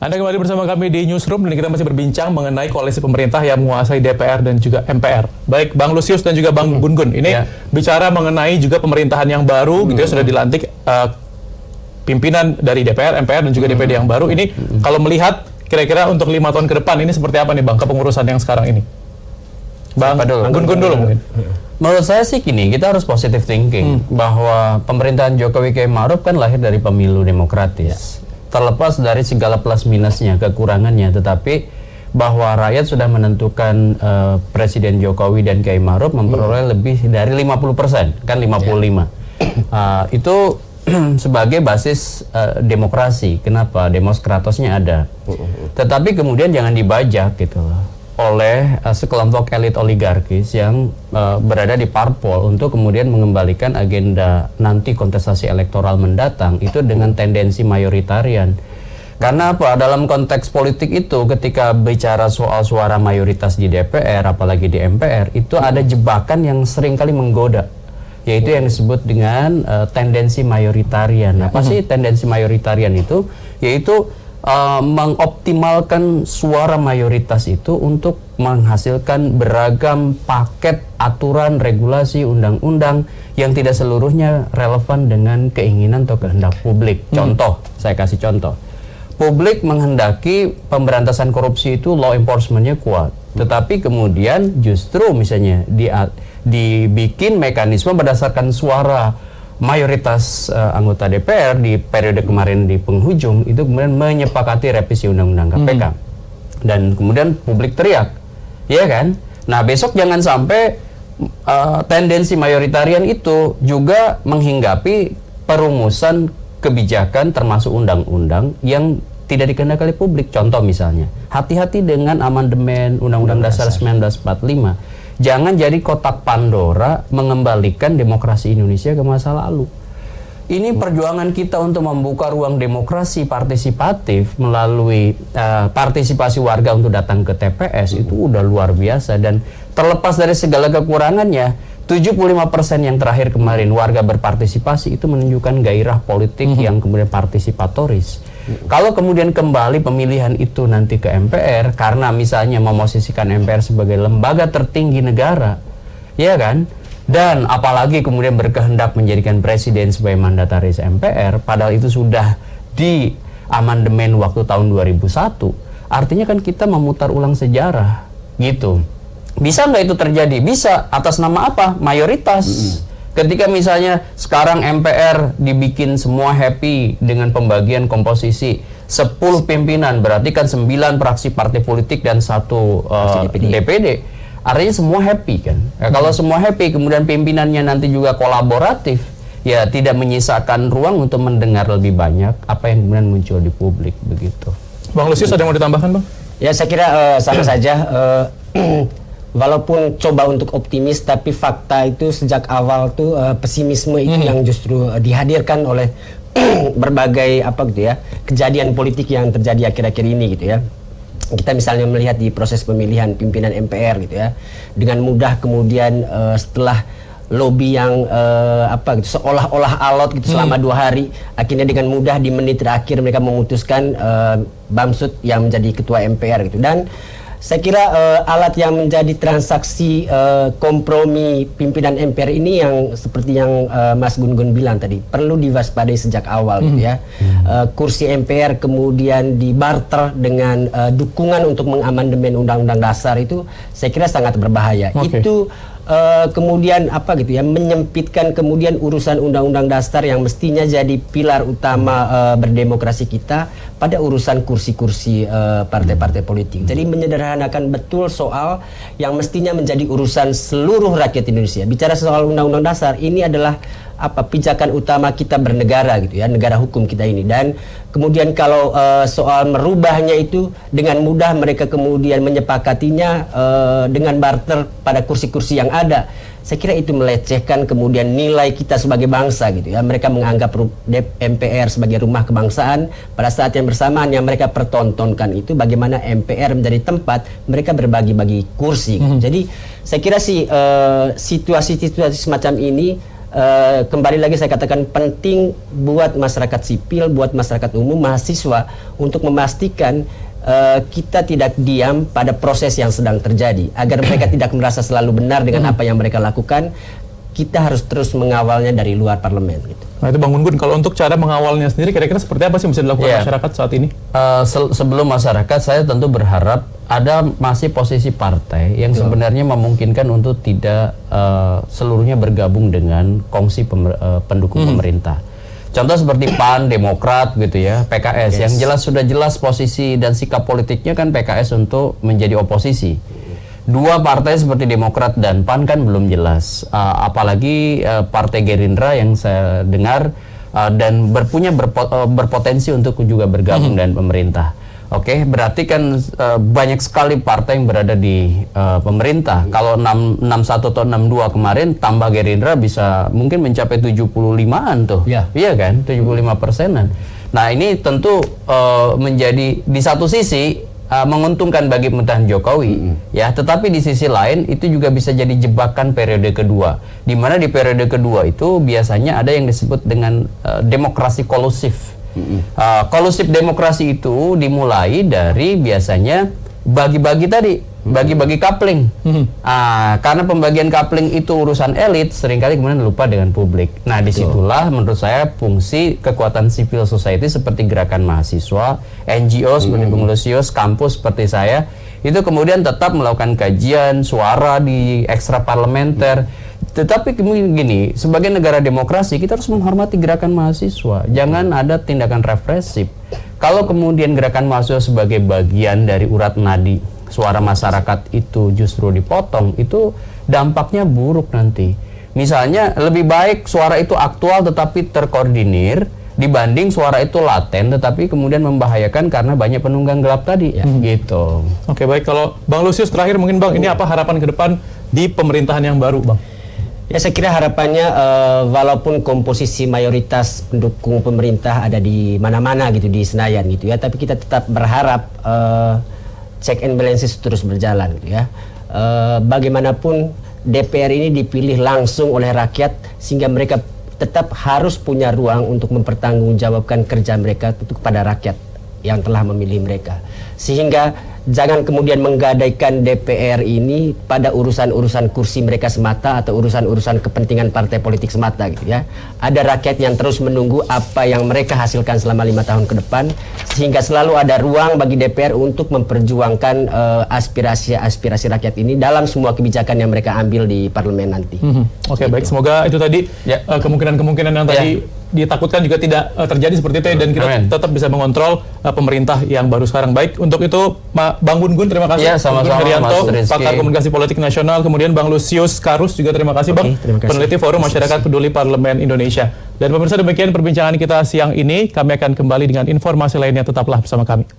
Anda kembali bersama kami di Newsroom dan kita masih berbincang mengenai koalisi pemerintah yang menguasai DPR dan juga MPR. Baik Bang Lusius dan juga Bang Gun-Gun, ini bicara mengenai juga pemerintahan yang baru, gitu ya, sudah dilantik pimpinan dari DPR, MPR dan juga DPD yang baru. Ini kalau melihat kira-kira untuk 5 tahun ke depan ini seperti apa nih Bang kepengurusan yang sekarang ini? Bang Gun-Gun dulu mungkin. Menurut saya sih gini, kita harus positive thinking bahwa pemerintahan Jokowi Kiai Ma'ruf kan lahir dari pemilu demokratis. Terlepas dari segala plus minusnya, kekurangannya, tetapi bahwa rakyat sudah menentukan Presiden Jokowi dan Kiai Ma'ruf memperoleh lebih dari 50%, kan 55. Itu sebagai basis demokrasi. Kenapa? Demos Kratosnya ada. Tetapi kemudian jangan dibajak gitu oleh sekelompok elit oligarkis yang berada di parpol untuk kemudian mengembalikan agenda nanti kontestasi elektoral mendatang itu dengan tendensi mayoritarian. Karena apa? Dalam konteks politik itu ketika bicara soal suara mayoritas di DPR apalagi di MPR itu ada jebakan yang seringkali menggoda, yaitu yang disebut dengan tendensi mayoritarian. Apa sih tendensi mayoritarian itu? Yaitu mengoptimalkan suara mayoritas itu untuk menghasilkan beragam paket aturan, regulasi, undang-undang yang tidak seluruhnya relevan dengan keinginan atau kehendak publik. Contoh, saya kasih contoh. Publik menghendaki pemberantasan korupsi itu law enforcement-nya kuat. Tetapi kemudian justru misalnya dibikin mekanisme berdasarkan suara mayoritas anggota DPR di periode kemarin di penghujung itu kemudian menyepakati revisi undang-undang KPK. Dan kemudian publik teriak, ya kan? Nah besok jangan sampai tendensi mayoritarian itu juga menghinggapi perumusan kebijakan termasuk undang-undang yang tidak dikehendaki oleh publik. Contoh misalnya, hati-hati dengan amandemen Undang-Undang Dasar 1945. Jangan jadi kotak Pandora mengembalikan demokrasi Indonesia ke masa lalu. Ini perjuangan kita untuk membuka ruang demokrasi partisipatif melalui partisipasi warga untuk datang ke TPS itu udah luar biasa. Dan terlepas dari segala kekurangannya, 75% yang terakhir kemarin warga berpartisipasi itu menunjukkan gairah politik yang kemudian partisipatoris. Kalau kemudian kembali pemilihan itu nanti ke MPR karena misalnya memosisikan MPR sebagai lembaga tertinggi negara, ya kan? Dan apalagi kemudian berkehendak menjadikan presiden sebagai mandataris MPR, padahal itu sudah di amandemen waktu tahun 2001. Artinya kan kita memutar ulang sejarah, gitu. Bisa nggak itu terjadi? Bisa. Atas nama apa? Mayoritas. Ketika misalnya sekarang MPR dibikin semua happy dengan pembagian komposisi 10 pimpinan, berarti kan 9 fraksi partai politik dan 1 DPD. Artinya semua happy kan. Kalau semua happy kemudian pimpinannya nanti juga kolaboratif, ya tidak menyisakan ruang untuk mendengar lebih banyak apa yang kemudian muncul di publik begitu. Bang Lusius ada yang mau ditambahkan Bang? Ya saya kira sama saja. Walaupun coba untuk optimis, tapi fakta itu sejak awal tuh pesimisme itu yang justru dihadirkan oleh berbagai kejadian politik yang terjadi akhir-akhir ini gitu ya. Kita misalnya melihat di proses pemilihan pimpinan MPR gitu ya, dengan mudah kemudian setelah lobby yang seolah-olah alot gitu selama 2 hari, akhirnya dengan mudah di menit terakhir mereka memutuskan Bamsud yang menjadi ketua MPR gitu. Dan saya kira alat yang menjadi transaksi kompromi pimpinan MPR ini yang seperti yang Mas Gun-Gun bilang tadi perlu diwaspadai sejak awal gitu ya. Kursi MPR kemudian dibarter dengan dukungan untuk mengamandemen Undang-Undang Dasar itu saya kira sangat berbahaya. Itu kemudian menyempitkan kemudian urusan Undang-Undang Dasar yang mestinya jadi pilar utama berdemokrasi kita pada urusan kursi-kursi partai-partai politik. Jadi menyederhanakan betul soal yang mestinya menjadi urusan seluruh rakyat Indonesia. Bicara soal Undang-Undang Dasar, ini adalah pijakan utama kita bernegara gitu ya, negara hukum kita ini. Dan kemudian kalau soal merubahnya itu dengan mudah mereka kemudian menyepakatinya dengan barter pada kursi-kursi yang ada. Saya kira itu melecehkan kemudian nilai kita sebagai bangsa gitu ya. Mereka menganggap MPR sebagai rumah kebangsaan, pada saat yang bersamaan yang mereka pertontonkan itu bagaimana MPR menjadi tempat mereka berbagi-bagi kursi gitu. Jadi saya kira situasi-situasi semacam ini kembali lagi saya katakan penting buat masyarakat sipil, buat masyarakat umum, mahasiswa untuk memastikan kita tidak diam pada proses yang sedang terjadi agar mereka tidak merasa selalu benar dengan apa yang mereka lakukan. Kita harus terus mengawalnya dari luar parlemen gitu. Nah itu Bang Gun, kalau untuk cara mengawalnya sendiri kira-kira seperti apa sih yang bisa dilakukan masyarakat saat ini? Sebelum masyarakat, saya tentu berharap ada masih posisi partai yang sebenarnya memungkinkan untuk tidak seluruhnya bergabung dengan kongsi pendukung pemerintah. Contoh seperti PAN, Demokrat gitu ya, PKS yang sudah jelas posisi dan sikap politiknya kan PKS untuk menjadi oposisi. Dua partai seperti Demokrat dan PAN kan belum jelas, apalagi Partai Gerindra yang saya dengar dan berpotensi untuk juga bergabung dengan pemerintah. Oke, berarti kan banyak sekali partai yang berada di pemerintah. Kalau 61 atau 62 kemarin tambah Gerindra bisa mungkin mencapai 75-an tuh. Iya kan, 75%-an. Nah, ini tentu menjadi di satu sisi menguntungkan bagi pemerintahan Jokowi, ya. Tetapi di sisi lain itu juga bisa jadi jebakan periode kedua, di mana di periode kedua itu biasanya ada yang disebut dengan demokrasi kolusif. Kolusif demokrasi itu dimulai dari biasanya bagi-bagi tadi, bagi-bagi coupling. Karena pembagian coupling itu urusan elit, seringkali kemudian lupa dengan publik. Nah, disitulah menurut saya fungsi kekuatan civil society seperti gerakan mahasiswa, NGO seperti Bung Lusius, kampus seperti saya, itu kemudian tetap melakukan kajian, suara di ekstra parlementer. Tetapi kemudian gini, sebagai negara demokrasi kita harus menghormati gerakan mahasiswa. Jangan ada tindakan represif. Kalau kemudian gerakan mahasiswa sebagai bagian dari urat nadi suara masyarakat itu justru dipotong, itu dampaknya buruk nanti. Misalnya lebih baik suara itu aktual tetapi terkoordinir dibanding suara itu laten tetapi kemudian membahayakan karena banyak penunggang gelap tadi, gitu. Oke, baik. Kalau Bang Lusius terakhir mungkin Bang, ini apa harapan ke depan di pemerintahan yang baru, Bang? Ya, saya kira harapannya walaupun komposisi mayoritas pendukung pemerintah ada di mana-mana gitu di Senayan gitu ya, tapi kita tetap berharap check and balances terus berjalan gitu ya. Bagaimanapun DPR ini dipilih langsung oleh rakyat sehingga mereka tetap harus punya ruang untuk mempertanggungjawabkan kerja mereka itu kepada rakyat yang telah memilih mereka. Sehingga jangan kemudian menggadaikan DPR ini pada urusan-urusan kursi mereka semata atau urusan-urusan kepentingan partai politik semata gitu ya. Ada rakyat yang terus menunggu apa yang mereka hasilkan selama 5 tahun ke depan, sehingga selalu ada ruang bagi DPR untuk memperjuangkan aspirasi rakyat ini dalam semua kebijakan yang mereka ambil di parlemen nanti. Oke, baik. Semoga itu tadi kemungkinan-kemungkinan yang tadi ditakutkan juga tidak terjadi seperti itu dan kita tetap bisa mengontrol pemerintah yang baru sekarang. Baik, untuk itu Bang Gun, terima kasih. Sama-sama, Herianto, Mas Rizky, pakar komunikasi politik nasional. Kemudian Bang Lusius Karus juga terima kasih, Bang, peneliti Forum Masyarakat Peduli Parlemen Indonesia. Dan pemirsa, demikian perbincangan kita siang ini. Kami akan kembali dengan informasi lainnya, tetaplah bersama kami.